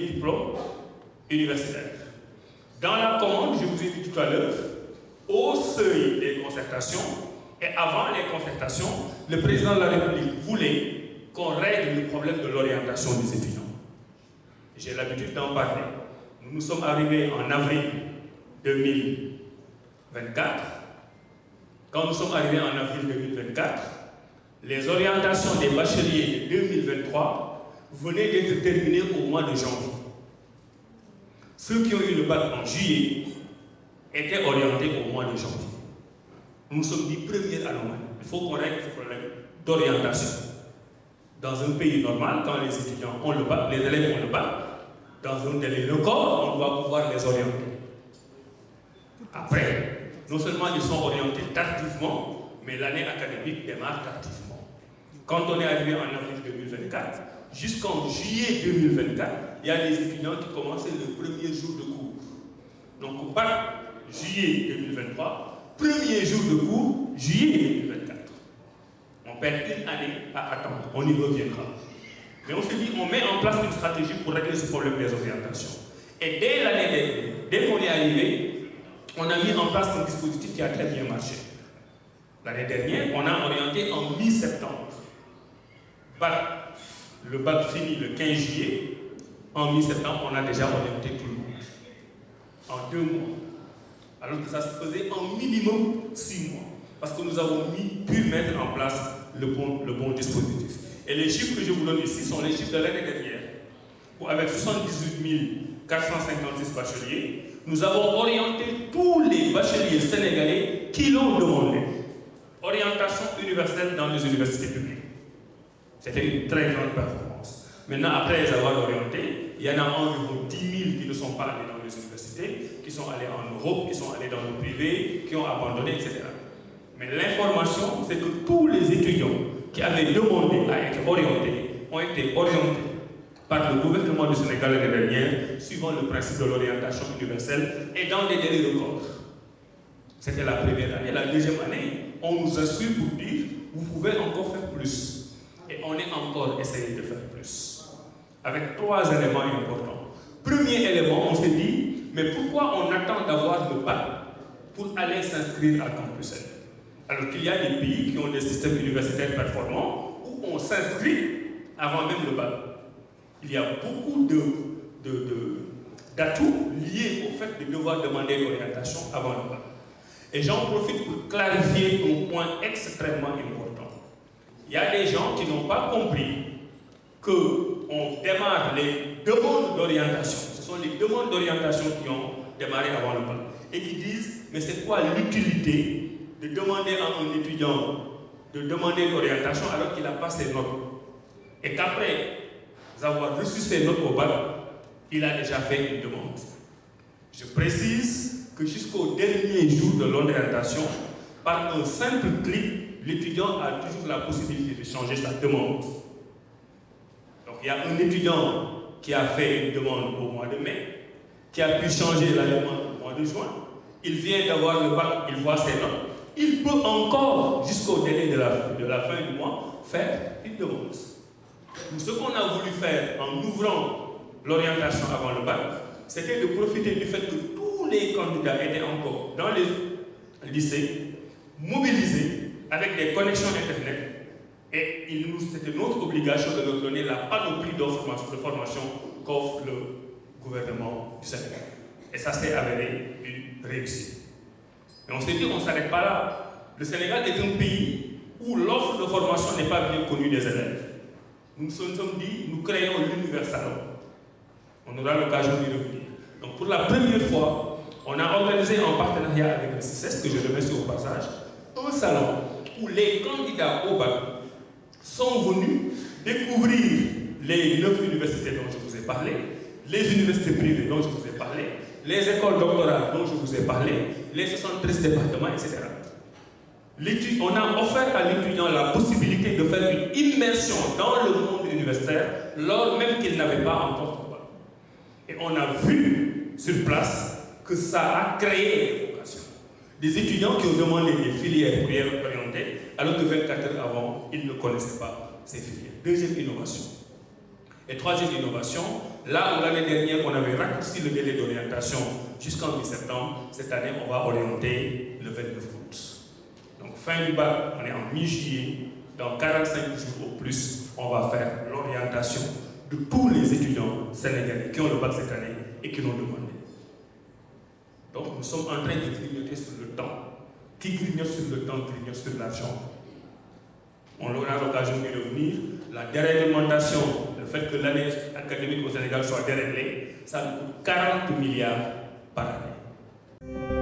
premier diplôme universitaire. Dans la commande, je vous ai dit tout à l'heure, au seuil des concertations et avant les concertations, le président de la République voulait qu'on règle le problème de l'orientation des étudiants. J'ai l'habitude d'en parler. Nous sommes arrivés en avril 2024. Quand nous sommes arrivés en avril 2024, les orientations des bacheliers de 2023 venaient d'être terminées au mois de janvier. Ceux qui ont eu le bac en juillet étaient orientés au mois de janvier. Nous nous sommes dit première anomalie. Il faut qu'on règle ce problème d'orientation. Dans un pays normal, quand les étudiants ont le bac, les élèves ont le bac, dans un délai record, on doit pouvoir les orienter. Après, non seulement ils sont orientés tardivement, mais l'année académique démarre tardivement. Quand on est arrivé en avril 2024, jusqu'en juillet 2024, il y a des étudiants qui commençaient le premier jour de cours. Donc, au bac, juillet 2023, premier jour de cours, juillet 2024. On perd une année à attendre, on y reviendra. Mais on se dit, on met en place une stratégie pour régler ce problème des orientations. Et dès l'année dernière, dès qu'on est arrivé, on a mis en place un dispositif qui a très bien marché. L'année dernière, on a orienté en mi-septembre. Le bac finit le 15 juillet. En mi-septembre, on a déjà orienté tout le monde. En 2 mois. Alors que ça se faisait en minimum 6 mois. Parce que nous avons pu mettre en place le bon dispositif. Et les chiffres que je vous donne ici sont les chiffres de l'année dernière, où avec 78 456 bacheliers, nous avons orienté tous les bacheliers sénégalais qui l'ont demandé. Orientation universelle dans les universités publiques. C'était une très grande performance. Maintenant, après les avoir orientés, il y en a environ 10 000 qui ne sont pas allés dans les universités, qui sont allés en Europe, qui sont allés dans le privé, qui ont abandonné, etc. Mais l'information, c'est que tous les étudiants qui avaient demandé à être orientés ont été orientés par le gouvernement du Sénégal l'année dernière, suivant le principe de l'orientation universelle et dans des délais records. C'était la première année. La deuxième année, on nous instruit pour dire vous pouvez encore faire plus. Et on est encore essayé de faire plus. Avec 3 éléments importants. Premier élément, on s'est dit mais pourquoi on attend d'avoir le bac pour aller s'inscrire à Campus L? Alors qu'il y a des pays qui ont des systèmes universitaires performants où on s'inscrit avant même le bac. Il y a beaucoup d'atouts liés au fait de devoir demander l'orientation avant le bac. Et j'en profite pour clarifier un point extrêmement important. Il y a des gens qui n'ont pas compris qu'on démarre les demandes d'orientation. Ce sont les demandes d'orientation qui ont démarré avant le bac. Et qui disent, mais c'est quoi l'utilité de demander à un étudiant de demander l'orientation alors qu'il n'a pas ses notes. Et qu'après avoir reçu ses notes au bac, il a déjà fait une demande. Je précise que jusqu'au dernier jour de l'orientation, par un simple clic, l'étudiant a toujours la possibilité de changer sa demande. Donc il y a un étudiant qui a fait une demande au mois de mai, qui a pu changer la demande au mois de juin. Il vient d'avoir le bac, il voit ses notes. Il peut encore, jusqu'au délai de la fin du mois, faire une demande. Ce qu'on a voulu faire en ouvrant l'orientation avant le bac, c'était de profiter du fait que tous les candidats étaient encore dans les lycées, mobilisés avec des connexions Internet. Et c'était notre obligation de leur donner la panoplie de formation qu'offre le gouvernement du Sénégal. Et ça s'est avéré une réussite. Et on s'est dit, on ne s'arrête pas là. Le Sénégal est un pays où l'offre de formation n'est pas bien connue des élèves. Nous nous sommes dit, nous créons l'universal. On aura l'occasion d'y revenir. Donc pour la première fois, on a organisé en partenariat avec le CICES, que je remercie au passage, un salon où les candidats au bac sont venus découvrir les 9 universités dont je vous ai parlé, les universités privées dont je vous ai parlé, les écoles doctorales dont je vous ai parlé, les 73 départements, etc. On a offert à l'étudiant la possibilité de faire une immersion dans le monde universitaire, lors même qu'il n'avait pas encore de bac. Et on a vu sur place que ça a créé des vocations. Des étudiants qui ont demandé des filières pour y orienter, alors que 24 heures avant, ils ne connaissaient pas ces filières. Deuxième innovation. Et troisième innovation, là où l'année dernière on avait raccourci le délai d'orientation jusqu'en mi-septembre, cette année on va orienter le 29 août. Donc fin du bac, on est en mi-juillet, dans 45 jours au plus, on va faire l'orientation de tous les étudiants sénégalais qui ont le bac cette année et qui l'ont demandé. Donc nous sommes en train de grignoter sur le temps. Qui grignote sur le temps, grignote sur l'argent. On aura l'occasion d'y revenir. La déréglementation, le fait que l'année académique au Sénégal soit déréglée, ça nous coûte 40 milliards par année.